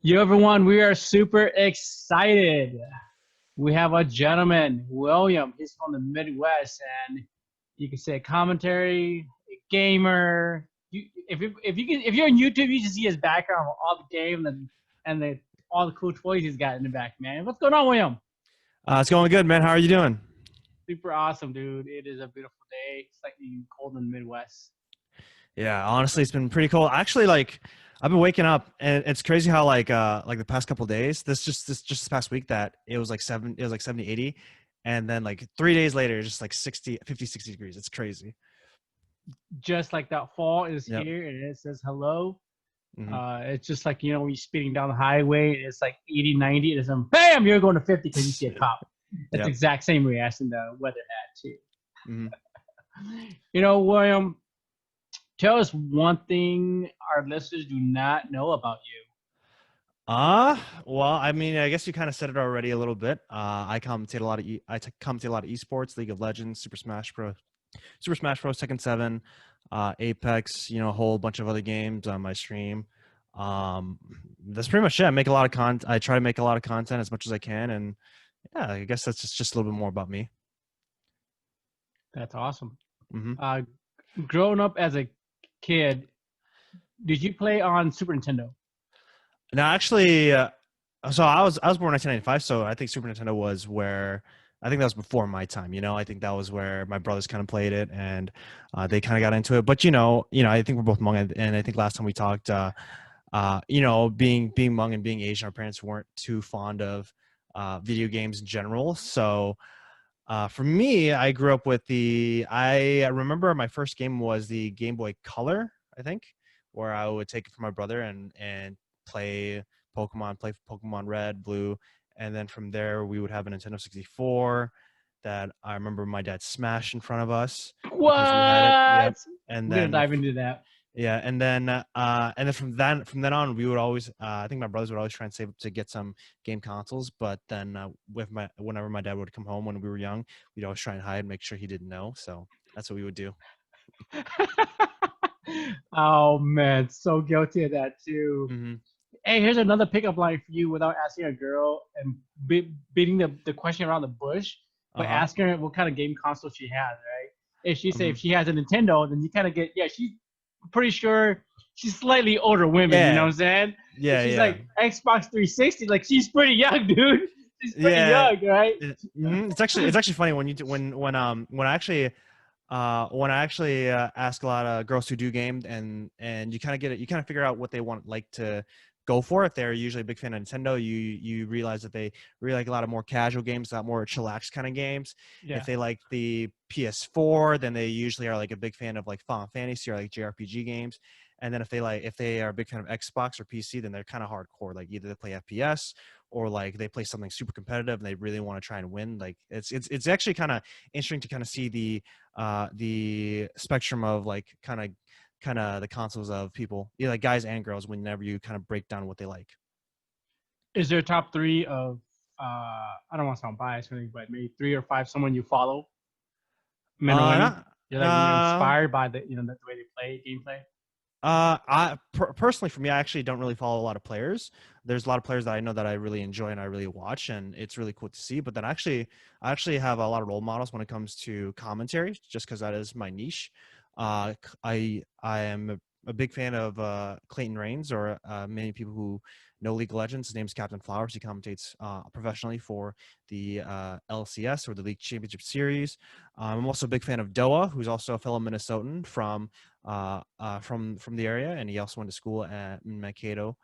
Yo, everyone, we are super excited. We have a gentleman, William. He's from the Midwest, and you can say a commentary, a gamer. If you're on YouTube, you can see his background, all the game and all the cool toys he's got in the back, man. What's going on, William? It's going good, man. How are you doing? Super awesome, dude. It is a beautiful day. It's slightly cold in the Midwest. Yeah, honestly, it's been pretty cool. Actually, I've been waking up, and it's crazy how like the past couple of days, this past week that it was like 70, 80, and then like 3 days later, it's just like 60, 50, 60 degrees. It's crazy. Just like that fall is Yep. here, and it says hello. Hmm. It's just like, when you're speeding down the highway, it's like 80, 90, and it's bam, you're going to 50 because you see a cop. That's the exact same reaction the weather had, too. Hmm. William, tell us one thing our listeners do not know about you. Well, I mean, I guess you kind of said it already a little bit. I commentate a lot of commentate a lot of esports, League of Legends, Super Smash Bros, Tekken 7, Apex, a whole bunch of other games on my stream. That's pretty much it. I make a lot of content. I try to make a lot of content as much as I can, and yeah, I guess that's just a little bit more about me. That's awesome. Mm-hmm. Growing up as a kid, did you play on Super Nintendo? No, actually, so I was born in 1995, so I think Super Nintendo was where I think that was before my time. I think that was where my brothers kind of played it, and they kind of got into it. But I think we're both Hmong, and I think last time we talked, being Hmong and being Asian, our parents weren't too fond of video games in general. So for me, I grew up with I remember my first game was the Game Boy Color, I think, where I would take it from my brother and play Pokemon Red, Blue, and then from there we would have a Nintendo 64 that I remember my dad smashed in front of us. What? Because we had it. Yep. And We're then gonna dive into that. Yeah, and then from then on, we would always I think my brothers would always try and save up to get some game consoles. But then whenever my dad would come home when we were young, we'd always try and hide and make sure he didn't know. So that's what we would do. Oh man, so guilty of that too. Mm-hmm. Hey, here's another pickup line for you without asking a girl and beating the question around the bush, but asking her what kind of game console she has, right? If she say if she has a Nintendo, then you kind of get, she's pretty sure she's slightly older women, you know what I'm saying? Yeah, if she's like Xbox 360, like she's pretty young, dude. She's pretty young, right? It's actually funny when I actually ask a lot of girls who do game, and you kind of figure out what they want to go for. If they're usually a big fan of Nintendo, you realize that they really like a lot of more casual games, a lot more chillax kind of games. Yeah. If they like the PS4, then they usually are like a big fan of like Final Fantasy or like JRPG games. And then if they are a big fan of Xbox or PC, then they're kind of hardcore. Like either they play FPS or like they play something super competitive and they really want to try and win. Like it's actually kind of interesting to kind of see the spectrum of like kind of the consoles of people, like guys and girls, whenever you kind of break down what they like. Is there a top three of I don't want to sound biased or anything, but maybe 3 or 5 someone you follow? Men or women? You're inspired by the the way they play gameplay? Personally, for me, I actually don't really follow a lot of players. There's a lot of players that I know that I really enjoy and I really watch, and it's really cool to see. But then I actually have a lot of role models when it comes to commentary, just because that is my niche. I am a big fan of Clayton Rains, or many people who know League of Legends. His name is Captain Flowers. He commentates professionally for the LCS, or the League Championship Series. I'm also a big fan of Doa, who's also a fellow Minnesotan from the area, and he also went to school in Mankato.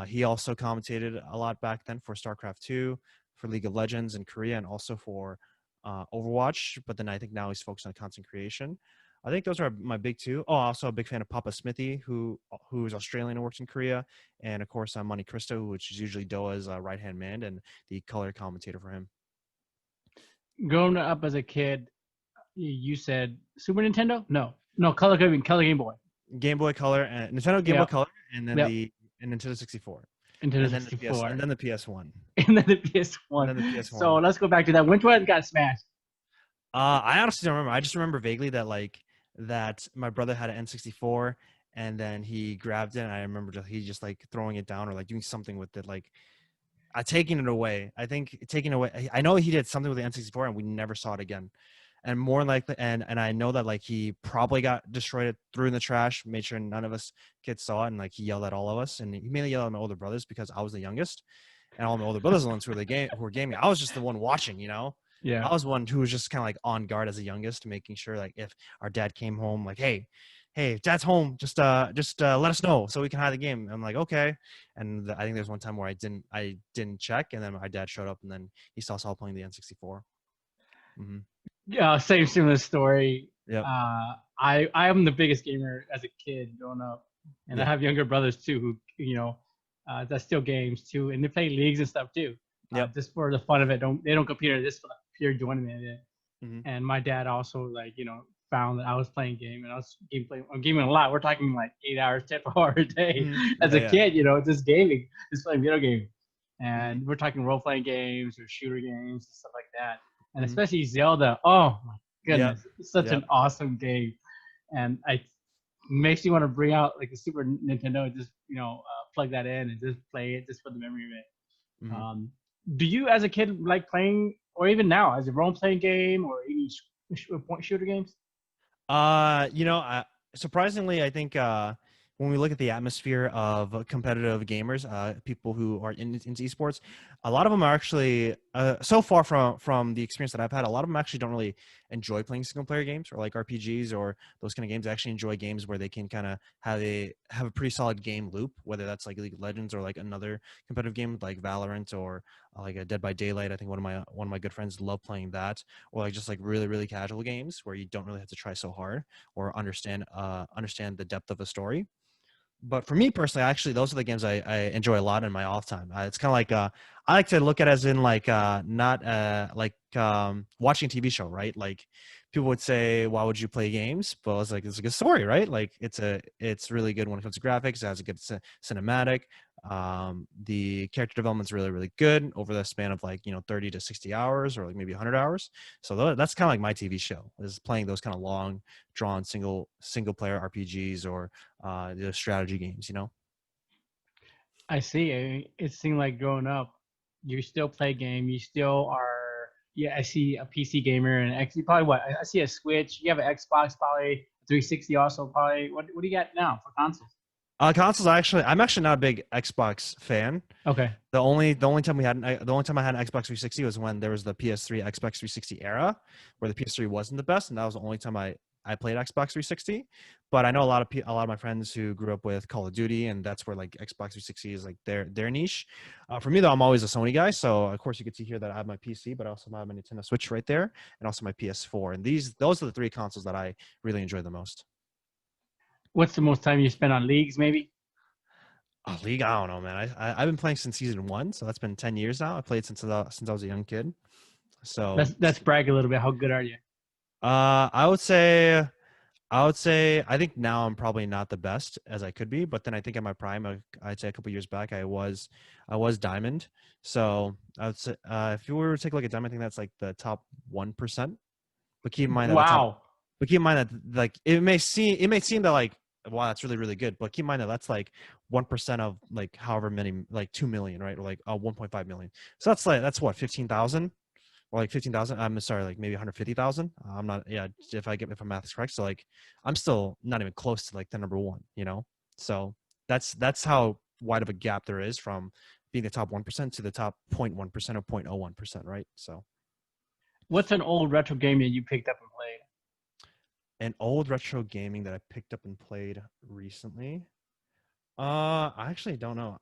He also commentated a lot back then for StarCraft 2, for League of Legends in Korea, and also for Overwatch. But then I think now he's focused on content creation. I think those are my big two. Oh, also a big fan of Papa Smithy, who is Australian and works in Korea, and of course Monte Cristo, which is usually Doa's right-hand man and the color commentator for him. Growing up as a kid, you said Super Nintendo? No, color Game Boy. Game Boy Color and Nintendo Game Boy Color, and then Nintendo 64. Nintendo 64. And then the PS1. And then the PS1. So let's go back to that. Which one got smashed? I honestly don't remember. I just remember vaguely that my brother had an N64, and then he grabbed it, and I remember he just like throwing it down or like doing something with it, like taking it away. I think taking away. I know he did something with the N64, and we never saw it again. And more likely, and I know that like he probably got destroyed, it threw in the trash, made sure none of us kids saw it, and like he yelled at all of us, and he mainly yelled at my older brothers because I was the youngest, and all my older brothers are the ones who were gaming. I was just the one watching, you know. Yeah. I was one who was just kind of like on guard as the youngest, making sure like if our dad came home, like, hey, dad's home, just let us know so we can hide the game. I'm like, okay. And I think there's one time where I didn't check, and then my dad showed up, and then he saw playing the N64. Mm-hmm. Yeah, same similar story. Yep. I am the biggest gamer as a kid growing up, and I Yeah. have younger brothers too who that still games too, and they play leagues and stuff too. Yep. Just for the fun of it. They don't compete, just for the pure enjoyment of it. Mm-hmm. And my dad also found that I was playing game, and I'm gaming a lot. We're talking like 8 hours, 10 hours a day Mm-hmm. as a kid, just gaming, just playing video games. And Mm-hmm. we're talking role playing games or shooter games and stuff like that. And Mm-hmm. especially Zelda. Oh my Yep. goodness, it's such Yep. an awesome game. And I makes you want to bring out like the Super Nintendo and just plug that in and just play it just for the memory of it. Mm-hmm. Do you, as a kid, like playing, or even now, as a role-playing game, or any point shooter games? Surprisingly, I think when we look at the atmosphere of competitive gamers, people who are into esports, a lot of them are actually so far from the experience that I've had, a lot of them actually don't really enjoy playing single player games or like RPGs or those kind of games. They actually enjoy games where they can kind of have a pretty solid game loop, whether that's like League of Legends or like another competitive game like Valorant or like a Dead by Daylight. I think one of my good friends love playing that, or like just like really really casual games where you don't really have to try so hard or understand the depth of a story. But for me personally, actually, those are the games I enjoy a lot in my off time. It's kind of like I like to look at it as in like not like watching a TV show, right? Like people would say, "Why would you play games?" But it's like it's a good story, right? Like it's really good when it comes to graphics. It has a good cinematic. The character development's really really good over the span of like 30 to 60 hours or like maybe 100 hours. So that's kind of like my TV show, is playing those kind of long drawn single player RPGs or the strategy games, I see. It seemed like growing up, you still play game. You still are. Yeah, I see a PC gamer and X. You probably what? I see a Switch. You have an Xbox, probably 360. Also, probably. What do you got now for consoles? Consoles, I'm actually not a big Xbox fan. Okay. The only time I had an Xbox 360 was when there was the PS3 Xbox 360 era, where the PS3 wasn't the best, and that was the only time I played Xbox 360. But I know a lot of my friends who grew up with Call of Duty, and that's where like Xbox 360 is like their niche. For me though, I'm always a Sony guy, so of course you get to hear that I have my PC, but I also have my Nintendo Switch right there, and also my PS4. And those are the three consoles that I really enjoy the most. What's the most time you spend on leagues? Maybe. Oh, League, I don't know, man. I've been playing since season 1, so that's been 10 years now. I played since I was a young kid. So Let's brag a little bit. How good are you? I would say I think now I'm probably not the best as I could be, but then I think in my prime, I'd say a couple years back, I was diamond. So I would say if you were to take a look at diamond, I think that's like the top 1%. But keep in mind that Wow. but keep in mind that like it may seem that like, wow, that's really really good, but keep in mind that that's like 1% of like however many, like 2 million, right? Or like 1.5 million. So that's what, 15,000 or like 15,000. I'm sorry, like maybe 150,000. I'm not, yeah, if my math is correct. So like I'm still not even close to like the number one, So that's how wide of a gap there is from being the top 1% to the top 0.1% or 0.01%, right? So What's an old retro game that you picked up and played? an old retro gaming that I picked up and played recently. I actually don't know.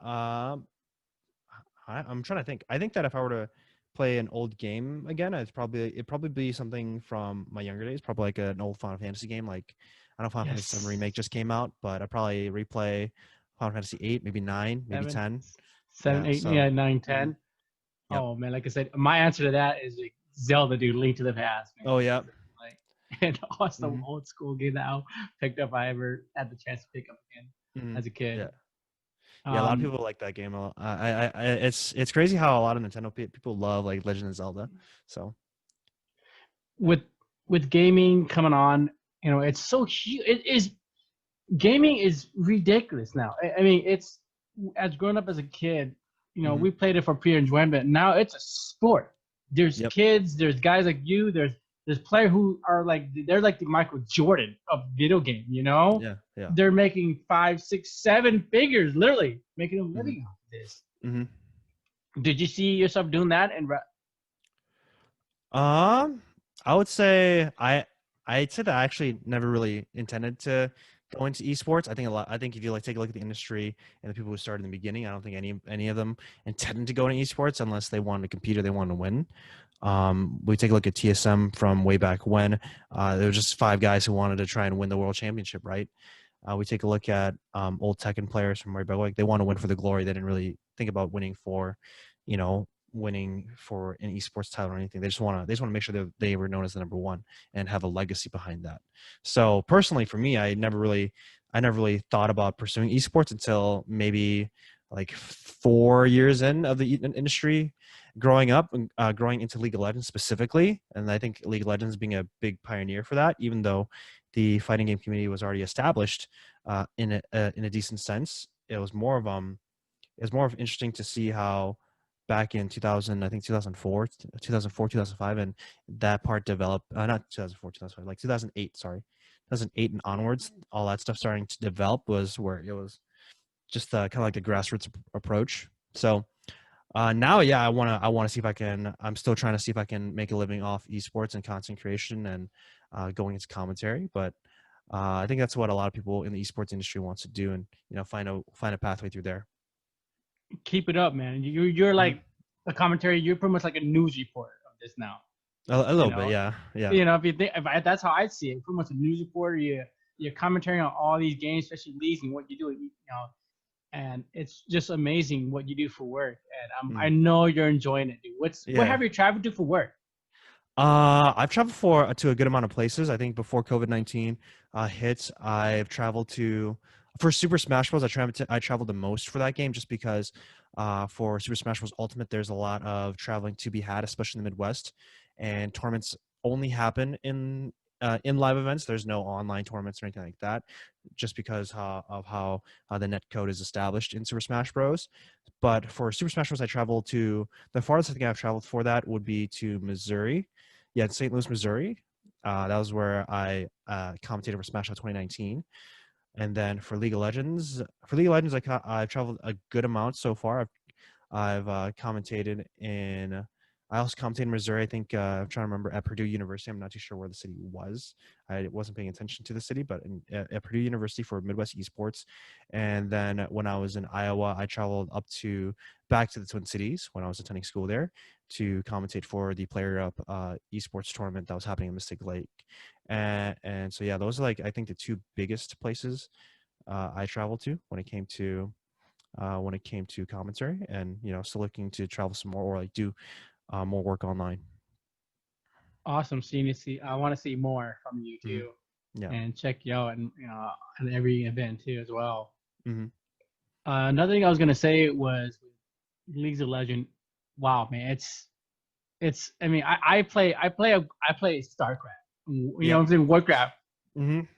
I'm trying to think. I think that if I were to play an old game again, it'd probably be something from my younger days. Probably like an old Final Fantasy game. Like I know Final Fantasy 7 remake just came out, but I'd probably replay Final Fantasy 8, maybe 9, maybe 10. Seven, Yeah. 8, So. yeah, 9, 10. Mhm. Yep. Oh man, like I said, my answer to that is like Zelda, dude, Link to the Past, man. Oh yeah. Like an awesome Mm-hmm. old school game that I picked up. I ever had the chance to pick up again Mm-hmm. as a kid. Yeah. Yeah, a lot of Um, people like that game. It's crazy how a lot of Nintendo people love like Legend of Zelda. So. with gaming coming on, it's so huge. It is. gaming is ridiculous now. I mean, it's as growing up as a kid, Hmm. we played it for pure enjoyment. Now it's a sport. There's Yep. kids, there's guys like you, there's players who are like they're like the Michael Jordan of video game. Yeah. Yeah. They're making 5, 6, 7 figures, literally making a Hmm. living off of this. Hmm. Did you see yourself doing that? And Um, I would say I'd say that I actually never really intended to go into esports. I think if you like take a look at the industry and the people who started in the beginning, I don't think any of them intended to go into esports unless they wanted to compete or they wanted to win. We take a look at TSM from way back when. There were just 5 guys who wanted to try and win the world championship, right? We take a look at old Tekken players from way back, like they want to win for the glory. They didn't really think about winning for, you know, winning for an esports title or anything. They just want to make sure that they were known as the number one and have a legacy behind that. So personally, for me, I never really thought about pursuing esports until maybe like 4 years in of the industry, growing up and growing into League of Legends specifically. And I think League of Legends being a big pioneer for that, even though the fighting game community was already established in a decent sense. It was more of interesting to see how back in 2000, I think 2004, 2005, and that part developed. Not 2004, 2005, like 2008. Sorry, 2008 and onwards, all that stuff starting to develop was where it was just kind of like the grassroots approach. So now, yeah, I want to see if I can. I'm still trying to see if I can make a living off esports and content creation and going into commentary. But I think that's what a lot of people in the esports industry wants to do, and find a pathway through there. keep it up, man. You're Hmm. like a commentary. You're pretty much like a news reporter of this now. A You little bit, know, yeah, yeah. if you think that's how I see it. Pretty much a news reporter. You're commentating on all these games, especially leagues, and what you do. And it's just amazing what you do for work. And I Mm, know you're enjoying it, dude. What yeah. have you traveled to for work? I've traveled for to a good amount of places. I think before COVID-19 hit, I've traveled to for Super Smash Bros. I traveled the most for that game just because for Super Smash Bros. Ultimate, there's a lot of traveling to be had, especially in the Midwest, and tournaments only happen in live events. There's no online tournaments or anything like that, just because of how the net code is established in Super Smash Bros. But for Super Smash Bros., I traveled to the farthest I think I've traveled for that would be to Missouri. Yeah, in St. Louis, Missouri. That was where I commentated for Smash Out 2019. And then for League of Legends, I've traveled a good amount so far. I've commentated in. I also commentated in Missouri. I think I'm trying to remember at Purdue University. I'm not too sure where the city was. I wasn't paying attention to the city, but at Purdue University for Midwest Esports. And then when I was in Iowa, I traveled back to the Twin Cities when I was attending school there to commentate for the Player Up esports tournament that was happening in Mystic Lake. And so yeah, those are like I think the two biggest places I traveled to when it came to commentary, and still looking to travel some more or like do more work online. Awesome seeing you. I want to see more from you Hmm. too, Yeah. and check you out and on every event too as well. Hmm. Another thing I was gonna say was Leagues of Legend. Wow, man, it's. I mean, I play StarCraft. Yep. I'm saying Warcraft. Hmm. Way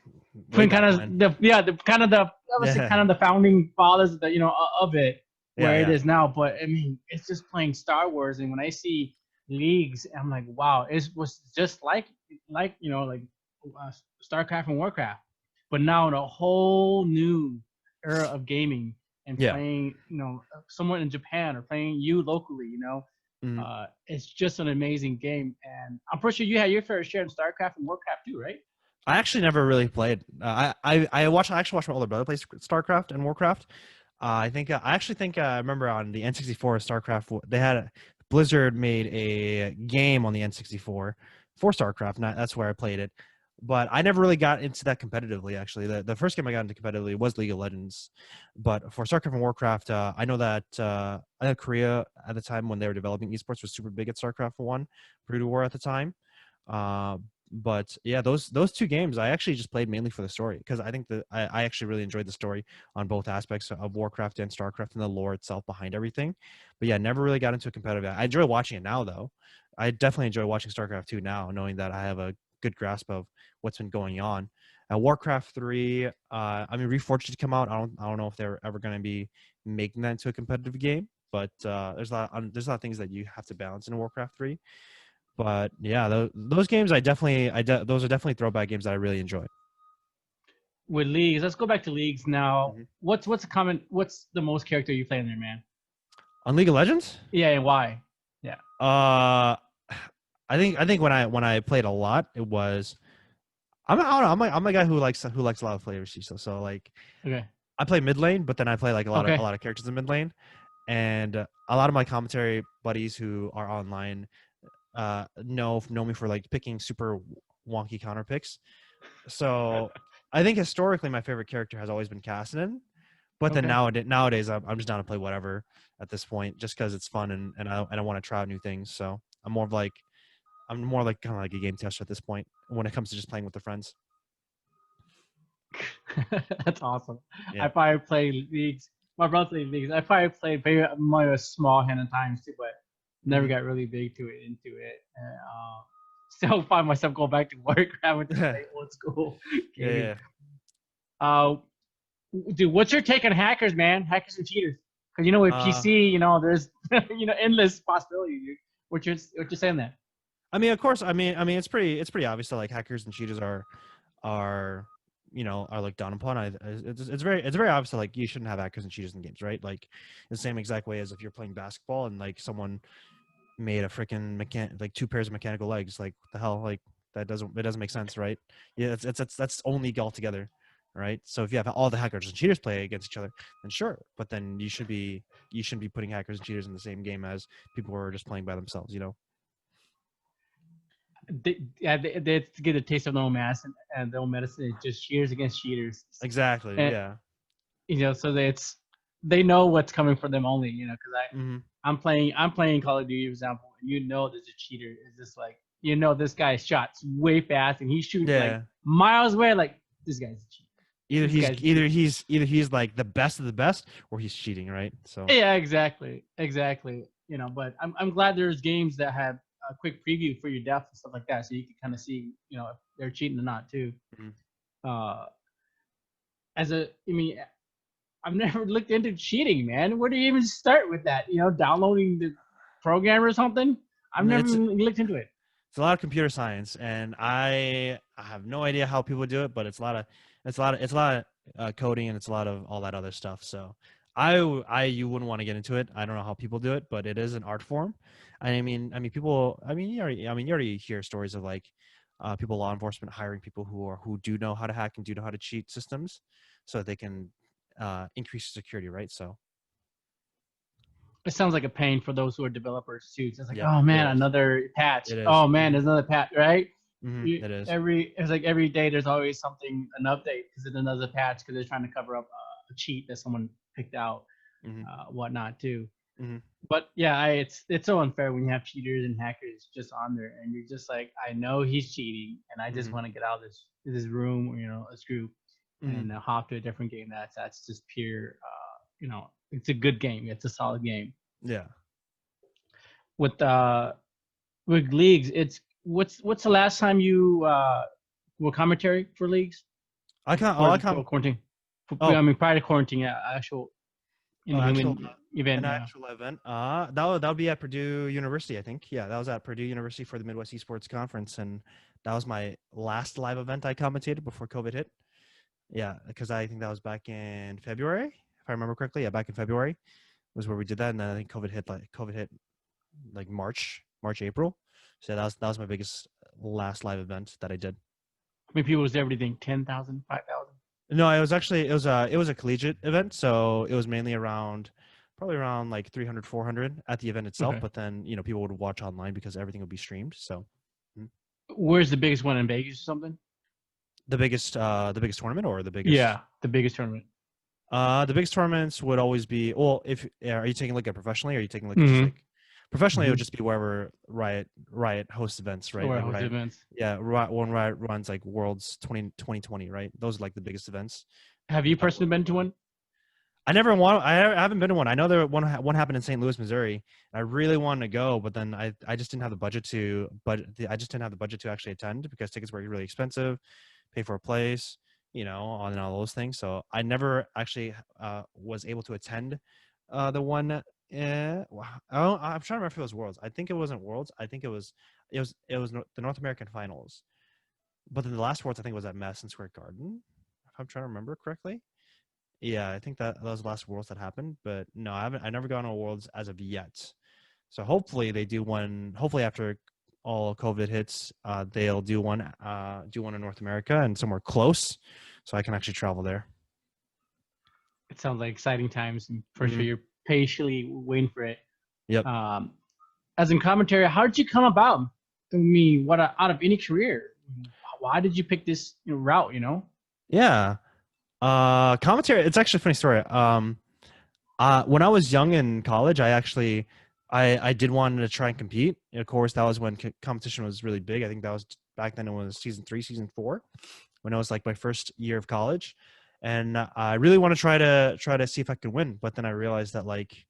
Between back kind of when. I would say Yeah. kind of the founding fathers of of it Yeah. where it Yeah. is now. But I mean, it's just playing Star Wars, and when I see leagues, I'm like, wow, it was just like uh, StarCraft and Warcraft, but now in a whole new era of gaming and Yeah. playing, someone in Japan or playing you locally, Hmm. it's just an amazing game, and I'm pretty sure you had your fair share in StarCraft and Warcraft too, right? I actually never really played. I actually watched my older brother play StarCraft and Warcraft. I actually think I remember on the N64 StarCraft they had Blizzard made a game on the N64 for StarCraft. And that's where I played it, but I never really got into that competitively. Actually, the first game I got into competitively was League of Legends, but for StarCraft and Warcraft, I know Korea at the time when they were developing esports was super big at StarCraft One, Brood War at the time. Uh, but yeah, those two games I actually just played mainly for the story because I think that I actually really enjoyed the story on both aspects of Warcraft and Starcraft and the lore itself behind everything. But yeah, never really got into a competitive. I enjoy watching it now though. I definitely enjoy watching Starcraft 2 now, knowing that I have a good grasp of what's been going on. Warcraft 3. I mean, Reforged to come out. I don't know if they're ever going to be making that into a competitive game, but there's a lot of things that you have to balance in Warcraft 3. But yeah, those games those are definitely throwback games that I really enjoy. With leagues, let's go back to leagues now. Mm-hmm. What's the most character you play in there, man? On League of Legends? Yeah, and why? Yeah. I think when I played a lot, it was I don't know, I'm a guy who likes a lot of flavors. So like Okay. I play mid lane, but then I play like a lot Okay. of characters in mid lane, and a lot of my commentary buddies who are online know me for like picking super wonky counter picks. So I think historically my favorite character has always been Cassidy, but then nowadays I'm just down to play whatever at this point, just because it's fun and I want to try out new things. So I'm more like kind of like a game tester at this point when it comes to just playing with the friends. That's awesome. Yeah. I probably play leagues. My brother played leagues. I probably played maybe a small hand of times too, but never got really big into it. And, still find myself going back to Warcraft with the old school game. Yeah. Dude, what's your take on hackers, man? Hackers and cheaters? Because with PC, there's endless possibilities. Dude. What you're saying there? I mean, of course. I mean, it's pretty obvious that like hackers and cheaters are looked down upon. It's very obvious that like you shouldn't have hackers and cheaters in games, right? Like the same exact way as if you're playing basketball and like someone made a freaking like 2 pairs of mechanical legs. Like what the hell? Like it doesn't make sense, right? Yeah, that's only altogether, right? So if you have all the hackers and cheaters play against each other, then sure, but then you shouldn't be putting hackers and cheaters in the same game as people who are just playing by themselves, They get a taste of their own medicine, and their own medicine is just cheaters against cheaters. Exactly. And, yeah. So they know what's coming for them only. Because I'm playing Call of Duty, for example, and there's a cheater. It's just like this guy's shot's way fast, and he shoots like miles away. Like this guy's a cheater. Either he's like the best of the best, or he's cheating, right? So yeah, exactly. But I'm glad there's games that have a quick preview for your death and stuff like that, so you can kind of see, if they're cheating or not too. I've never looked into cheating, man. Where do you even start with that? Downloading the program or something? I've never even looked into it. It's a lot of computer science, and I have no idea how people do it, but it's a lot of coding, and it's a lot of all that other stuff. So you wouldn't want to get into it. I don't know how people do it, but it is an art form. I mean, people. You already hear stories of like people, law enforcement hiring people who do know how to hack and do know how to cheat systems, so that they can increase security, right? So it sounds like a pain for those who are developers too. It's like, oh man, another patch. Oh man, there's another patch, right? It is. Every day there's always an update because it's another patch because they're trying to cover up a cheat that someone picked out, whatnot too. But yeah, it's so unfair when you have cheaters and hackers just on there, and you're just like, I know he's cheating, and I just want to get out of this room, or this group, and hop to a different game. That's just pure, it's a good game. It's a solid game. Yeah. With leagues, it's what's the last time you were commentary for leagues? Quarantine. I mean, prior to quarantine, actual event. Actual event. That would be at Purdue University, I think. Yeah, that was at Purdue University for the Midwest Esports Conference, and that was my last live event I commentated before COVID hit. Yeah, because I think that was back in February, if I remember correctly. Yeah, back in February was where we did that, and then I think COVID hit like March, April. So that was my biggest last live event that I did. How many people was there? Everything 10,000, 5,000? No, it was a collegiate event, so it was mainly probably around like 300, 400 at the event itself. Okay. But then people would watch online because everything would be streamed. So, where's the biggest one in Vegas or something? The biggest tournament or the biggest? Yeah, the biggest tournament. The biggest tournaments would always be, well, are you taking a look at professionally, or are you taking a look at just like professionally? It would just be wherever Riot hosts events, right? Like Riot events. Yeah, when Riot runs like Worlds 2020, right? Those are like the biggest events. Have you personally been to one? I haven't been to one. I know there one happened in St. Louis, Missouri. I really wanted to go, but then I just didn't have the budget to. But I just didn't have the budget to actually attend because tickets were really expensive. pay for a place, and all those things. So I never actually was able to attend the one. I'm trying to remember if it was Worlds. I think it wasn't Worlds. I think it was the North American Finals. But then the last Worlds I think was at Madison Square Garden, if I'm trying to remember correctly. Yeah, I think that was the last Worlds that happened. But no, I never gone to Worlds as of yet. So hopefully they do one. Hopefully after all COVID hits, they'll do one in North America and somewhere close, so I can actually travel there. It sounds like exciting times, and for sure Mhm. you're patiently waiting for it. Yep. As in commentary, how did you come about? I mean, out of any career, why did you pick this route? Yeah. Commentary. It's actually a funny story. When I was young in college, I did want to try and compete. And of course, that was when competition was really big. I think that was back then. It was season 3, season 4, when it was like my first year of college, and I really want to try to see if I could win. But then I realized that like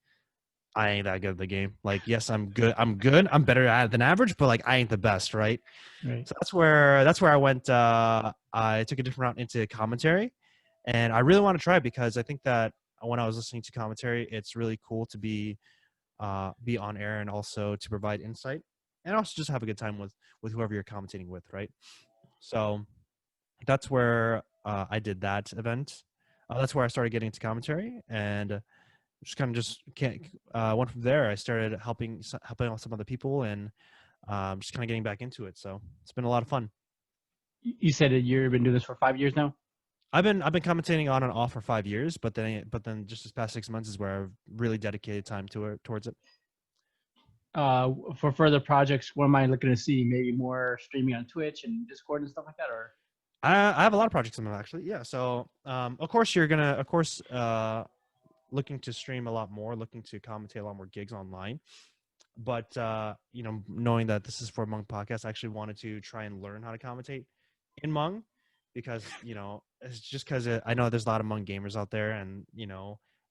I ain't that good at the game. Like, yes, I'm good. I'm better at it than average, but like I ain't the best, right? Right. So that's where I went. I took a different route into commentary, and I really want to try it because I think that when I was listening to commentary, it's really cool to be on air and also to provide insight and also just have a good time with whoever you're commentating with, right? So that's where I did that event. That's where I started getting into commentary, and just kind of just can't went from there. I started helping out some other people, and just kind of getting back into it. So it's been a lot of fun. You said that you've been doing this for 5 years now. I've been commentating on and off for 5 years, but then just this past 6 months is where I've really dedicated time towards it. For further projects, what am I looking to see? Maybe more streaming on Twitch and Discord and stuff like that, or I have a lot of projects in them actually. Yeah. So of course you're gonna looking to stream a lot more, looking to commentate a lot more gigs online. But knowing that this is for Hmong podcast, I actually wanted to try and learn how to commentate in Hmong because it's just because I know there's a lot of Hmong gamers out there, and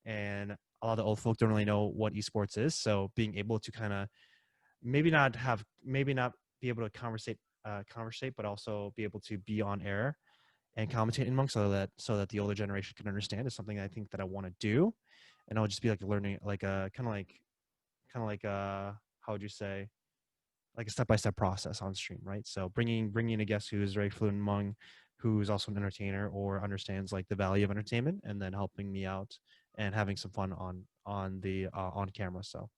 and a lot of the old folk don't really know what esports is. So being able to kind of maybe not be able to conversate, but also be able to be on air and commentate in Hmong so that the older generation can understand is something I think that I want to do, and I'll just be like learning like a kind of like how would you say, like a step-by-step process on stream, right? So bringing a guest who is very fluent in Hmong, who's also an entertainer or understands like the value of entertainment, and then helping me out and having some fun on the on camera. So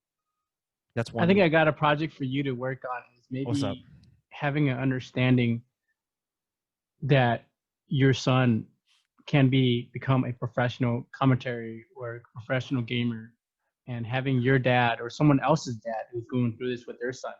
that's I think one. I got a project for you to work on. Is What's up? maybe having an understanding that your son can become a professional commentary or a professional gamer, and having your dad or someone else's dad who's going through this with their son,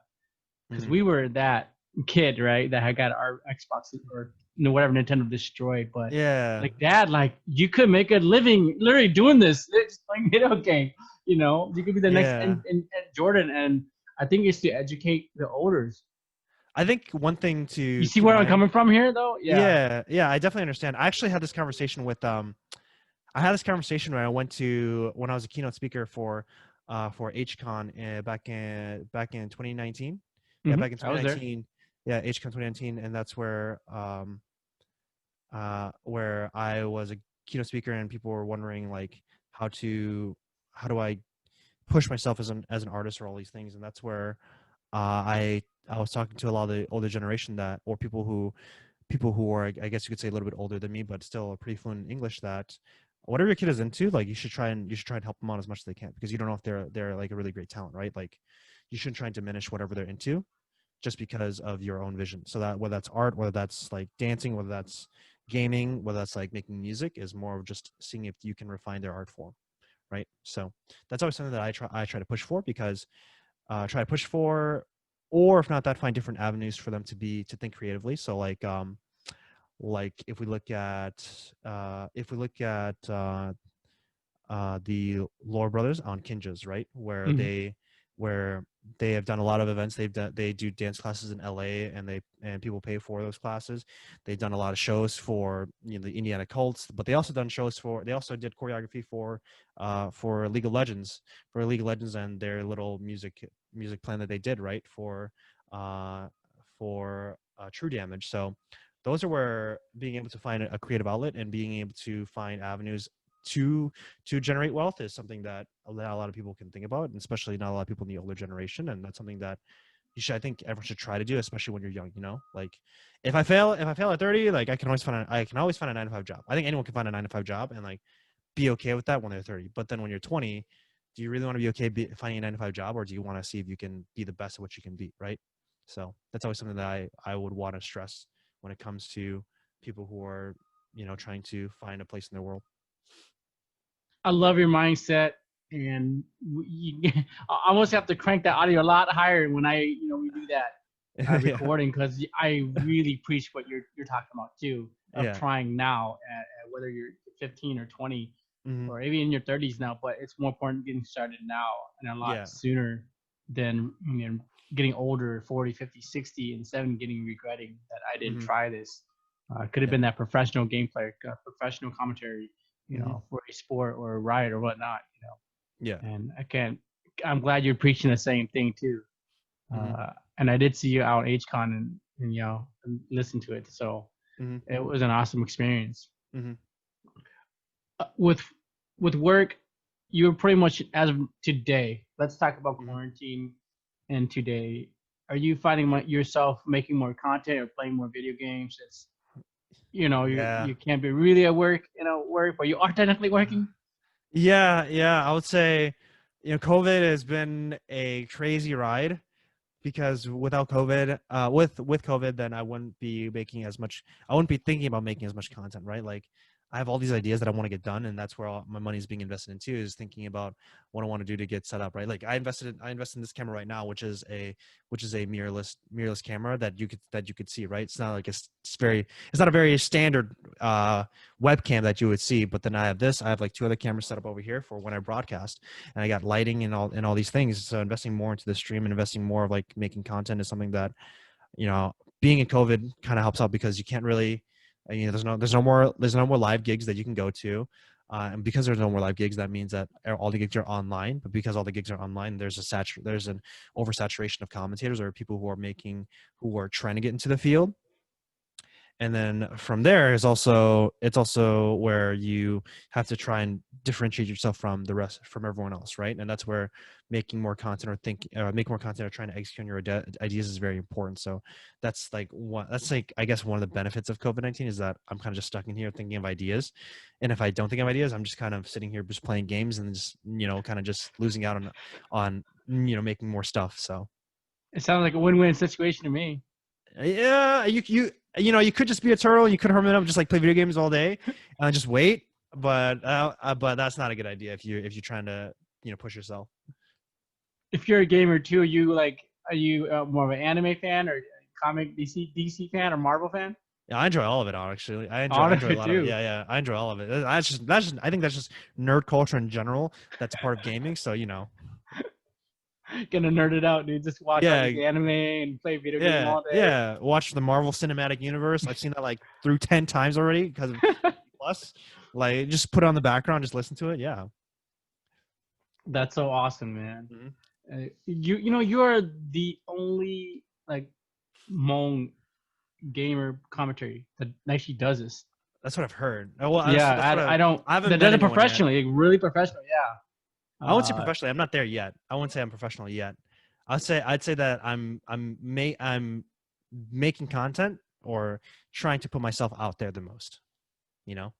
because Mm-hmm. we were that kid, right, that had got our Xbox or whatever Nintendo destroyed, but Yeah, like dad, like you could make a living literally doing this, just playing video game. You could be the next yeah. and Jordan. And I think it's to educate the elders. I think one thing You to see keep in where I'm mind. coming from here, though? Yeah. Yeah, I definitely understand. I actually had this conversation with I had this conversation when I was a keynote speaker for HCon back in 2019. Yeah, back in I was there. 2019. Yeah, HCon 2019, and that's where I was a keynote speaker, and people were wondering like how do I push myself as an artist or all these things, and that's where I was talking to a lot of the older generation that or people who are, I guess you could say, a little bit older than me, but still pretty fluent in English, that whatever your kid is into, like you should try and help them on as much as they can, because you don't know if they're like a really great talent, right? Like you shouldn't try and diminish whatever they're into just because of your own vision. So that whether that's art, whether that's like dancing, whether that's gaming, whether that's like making music, is more of just seeing if you can refine their art form, right? So that's always something that I try to push for, because try to push for, or if not that, find different avenues for them to think creatively. So like if we look at the Lore Brothers on Kinjas, right, Mhm. where they have done a lot of events. They do dance classes in LA, and people pay for those classes. They've done a lot of shows for the Indiana Cults, but they also did choreography for League of Legends, and their little music plan that they did, right, for True Damage. So those are where being able to find a creative outlet and being able to find avenues to generate wealth is something that a lot of people can think about, and especially not a lot of people in the older generation. And that's something that I think everyone should try to do, especially when you're young. Like if I fail at 30, like I can always find a 9-to-5 job. I think anyone can find a 9-to-5 job and like be okay with that when they're 30. But then when you're 20, do you really want to be okay finding a 9-to-5 job, or do you want to see if you can be the best at what you can be, right? So that's always something that I would want to stress when it comes to people who are, trying to find a place in their world. I love your mindset, and I almost have to crank that audio a lot higher when we do that recording, because I really preach what you're talking about too, of trying now, at whether you're 15 or 20, or even in your 30s now. But it's more important getting started now and a lot sooner than getting older, 40, 50, 60, and 70, regretting that I didn't try this. Could have been that professional game player, professional commentary, for a sport or a ride or whatnot, Yeah. And I'm glad you're preaching the same thing too. And I did see you out at HCon and listen to it. So it was an awesome experience. With work, you're pretty much, as of today, let's talk about quarantine and today. Are you finding yourself making more content or playing more video games? It's, you can't be really at work, but you are technically working. Yeah. I would say, COVID has been a crazy ride, because without COVID, with COVID, then I wouldn't be thinking about making as much content, right? Like I have all these ideas that I want to get done, and that's where all my money is being invested into, is thinking about what I want to do to get set up, right? Like I invested in this camera right now, which is a mirrorless camera that you could see, right? It's not like it's not a very standard webcam that you would see. But then I have like 2 other cameras set up over here for when I broadcast, and I got lighting and all these things. So investing more into the stream and investing more of like making content is something that, being in COVID kind of helps out, because you can't really, there's no more live gigs that you can go to, and because there's no more live gigs, that means that all the gigs are online. But because all the gigs are online, there's an oversaturation of commentators or people who are trying to get into the field. And then from there it's also where you have to try and differentiate yourself from everyone else, right? And that's where making more content or trying to execute on your ideas is very important. So that's like I guess one of the benefits of COVID-19 is that I'm kind of just stuck in here thinking of ideas. And if I don't think of ideas, I'm just kind of sitting here just playing games and just, kind of just losing out on making more stuff. So it sounds like a win-win situation to me. Yeah, you could just be a turtle. You could hermit up, just like play video games all day, and just wait. But that's not a good idea if you're trying to push yourself. If you're a gamer too, are you more of an anime fan, or comic DC fan, or Marvel fan? Yeah, I enjoy all of it. Actually, I enjoy a lot of it. Yeah, I enjoy all of it. I think that's just nerd culture in general. That's part of gaming. So Gonna nerd it out, dude. Just watch all the anime and play video game all day. Yeah, watch the Marvel Cinematic Universe. I've seen that like through 10 times already because of Plus. Like, just put it on the background, just listen to it. Yeah, that's so awesome, man. You are the only like Hmong gamer commentary that actually does this. That's what I've heard. Well, I haven't done it professionally, like really professional. Yeah. I won't say professionally. I'm not there yet. I won't say I'm professional yet. I'd say that I'm making content or trying to put myself out there the most. You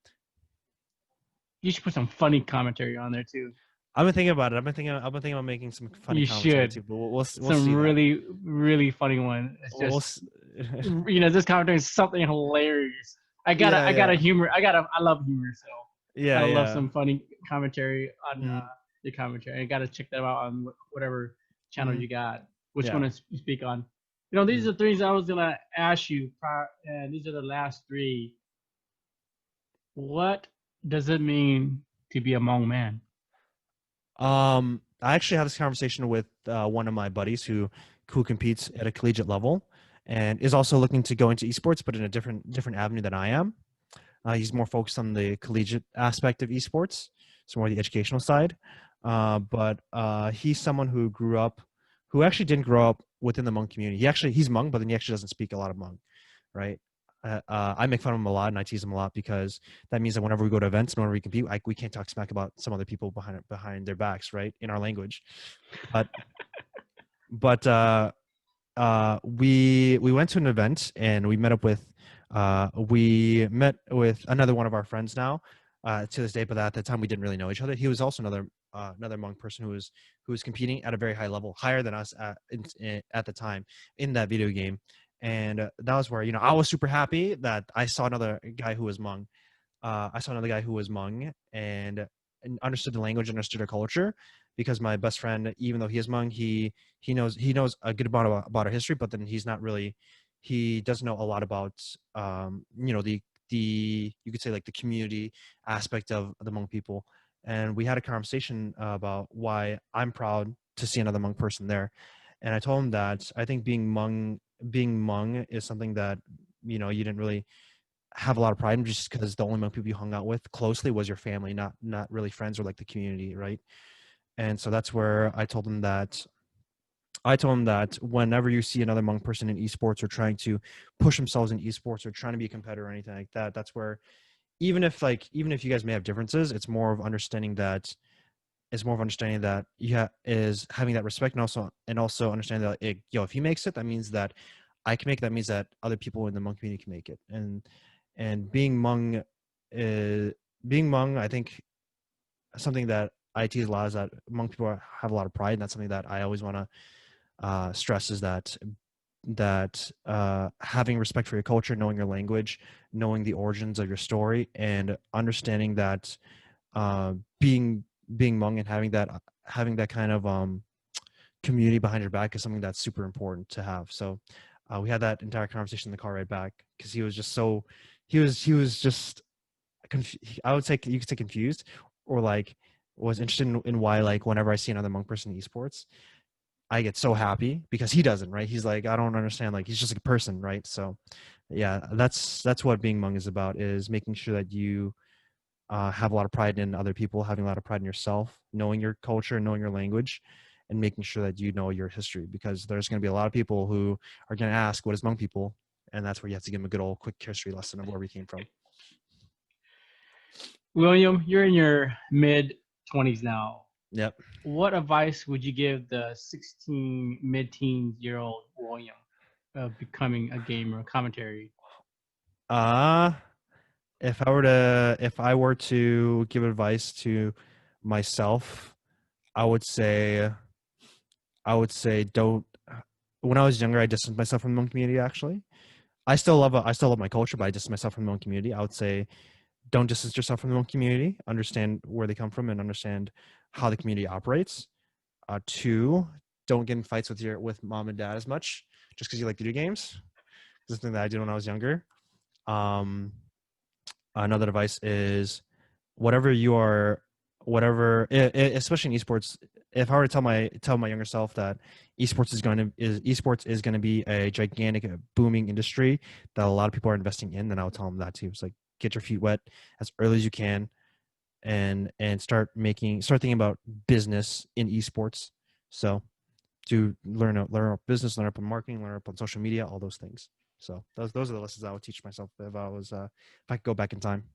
should put some funny commentary on there too. I've been thinking about it. I've been thinking about making some funny commentary too. But we'll some see really really funny one. It's just this commentary is something hilarious. I got humor. I love humor, so I love some funny commentary on. Your commentary. I got to check that out on whatever channel you got. Which one to speak on? These are the things I was gonna ask you, and these are the last 3. What does it mean to be a Hmong man? I actually had this conversation with one of my buddies who competes at a collegiate level and is also looking to go into esports, but in a different avenue than I am. He's more focused on the collegiate aspect of esports, so more the educational side. But he's someone who actually didn't grow up within the Hmong community. He's Hmong, but then he actually doesn't speak a lot of Hmong, right? I make fun of them a lot and I tease them a lot because that means that whenever we go to events and whenever we compete, we can't talk smack about some other people behind their backs, right? In our language. But but we went to an event and we met with another one of our friends now to this day, but at the time we didn't really know each other. He was also another Hmong person who was competing at a very high level, higher than us at the time in that video game. And that was where, I was super happy that I saw another guy who was Hmong. And understood the language, understood our culture, because my best friend, even though he is Hmong, he knows a good amount about our history, but then he doesn't know a lot about the you could say like the community aspect of the Hmong people. And we had a conversation about why I'm proud to see another Hmong person there. And I told him that I think being Hmong is something that you didn't really have a lot of pride in, just because the only Hmong people you hung out with closely was your family, not really friends or like the community, right? And so that's where I told him that whenever you see another Hmong person in esports or trying to push themselves in esports or trying to be a competitor or anything like that, that's where even if you guys may have differences, it's more of understanding that is having that respect, and also understanding that if he makes it, that means that I can make it, that means that other people in the Hmong community can make it. And being Hmong, I think something that I tease a lot is that Hmong people have a lot of pride, and that's something that I always want to stress, is that having respect for your culture, knowing your language, knowing the origins of your story, and understanding that being Hmong and having that kind of community behind your back is something that's super important to have. So we had that entire conversation in the car ride back, because he was just I would say you could say confused, or like was interested in why, like, whenever I see another Hmong person in esports, I get so happy, because he doesn't, right? He's like, I don't understand, like, he's just a person, right? So yeah, that's what being Hmong is about, is making sure that you have a lot of pride in other people, having a lot of pride in yourself, knowing your culture, knowing your language, and making sure that you know your history, because there's going to be a lot of people who are going to ask, what is Hmong people? And that's where you have to give them a good old quick history lesson of where we came from. William, you're in your mid-20s now. Yep. What advice would you give the mid-teen year old William of becoming a gamer, commentary? If I were to give advice to myself, I would say don't. When I was younger, I distanced myself from the Hmong community. Actually, I still love my culture, but I distanced myself from the Hmong community. I would say don't distance yourself from the Hmong community. Understand where they come from and understand how the community operates. 2, don't get in fights with mom and dad as much just because you like video games. This is something that I did when I was younger. Another advice is especially in esports, if I were to tell my younger self that esports is going to be a gigantic booming industry that a lot of people are investing in, then I would tell them that too. It's like, get your feet wet as early as you can, and start thinking about business in esports. So to learn about business, learn up on marketing, learn up on social media, all those things. So those are the lessons I would teach myself if I could go back in time.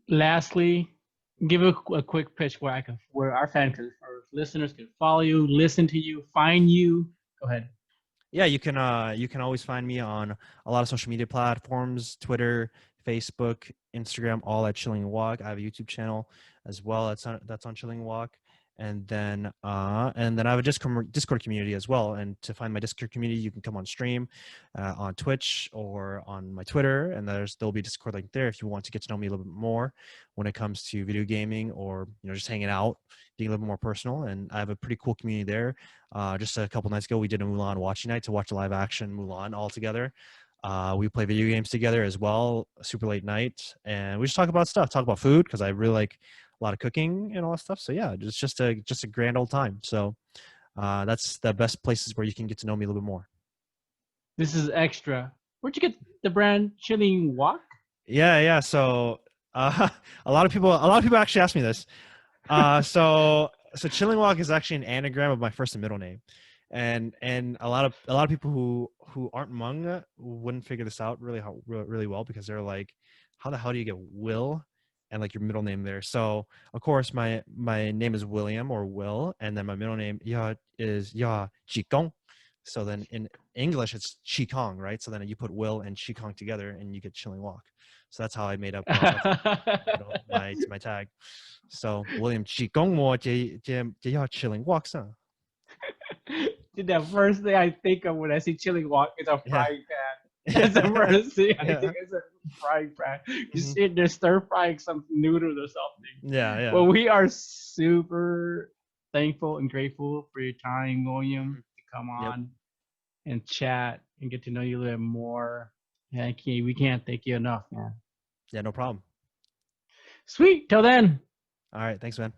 Lastly, give a quick pitch where our fans or listeners can follow you, listen to you, find you. Go ahead. Yeah, you can always find me on a lot of social media platforms: Twitter, Facebook, Instagram, all at chillingwok. I have a YouTube channel as well that's on chillingwok. And then I have a Discord community as well. And to find my Discord community, you can come on stream on Twitch or on my Twitter, and there'll be a Discord link there if you want to get to know me a little bit more when it comes to video gaming, or just hanging out, being a little bit more personal. And I have a pretty cool community there. Just a couple nights ago, we did a Mulan watching night to watch a live action Mulan all together. We play video games together as well, super late night, and we just talk about food, because I really like a lot of cooking and all that stuff. So yeah, it's just a grand old time. So that's the best places where you can get to know me a little bit more. This is extra. Where'd you get the brand chillingwok? Yeah. So a lot of people actually ask me this. So chillingwok is actually an anagram of my first and middle name. and a lot of people who aren't Hmong wouldn't figure this out really well, because they're like, how the hell do you get Will and like your middle name there? So of course my name is William or Will, and then my middle name is Qigong. So then in English it's Qigong, right? So then you put Will and Qigong together and you get Chilling Wok. So that's how I made up my tag. So William Qigong mo Chilling Wok sa. Dude, the first thing I think of when I see chilling wok is a Yeah. frying pan. That's the first thing I Yeah. think is a frying pan. You Mhm. see they're stir frying some noodles or something. Yeah. Well, we are super thankful and grateful for your time, William, Mhm. to come Yep. on and chat and get to know you a little more. Yeah, we can't thank you enough, man. Yeah, no problem. Sweet. Till then. All right, thanks, man.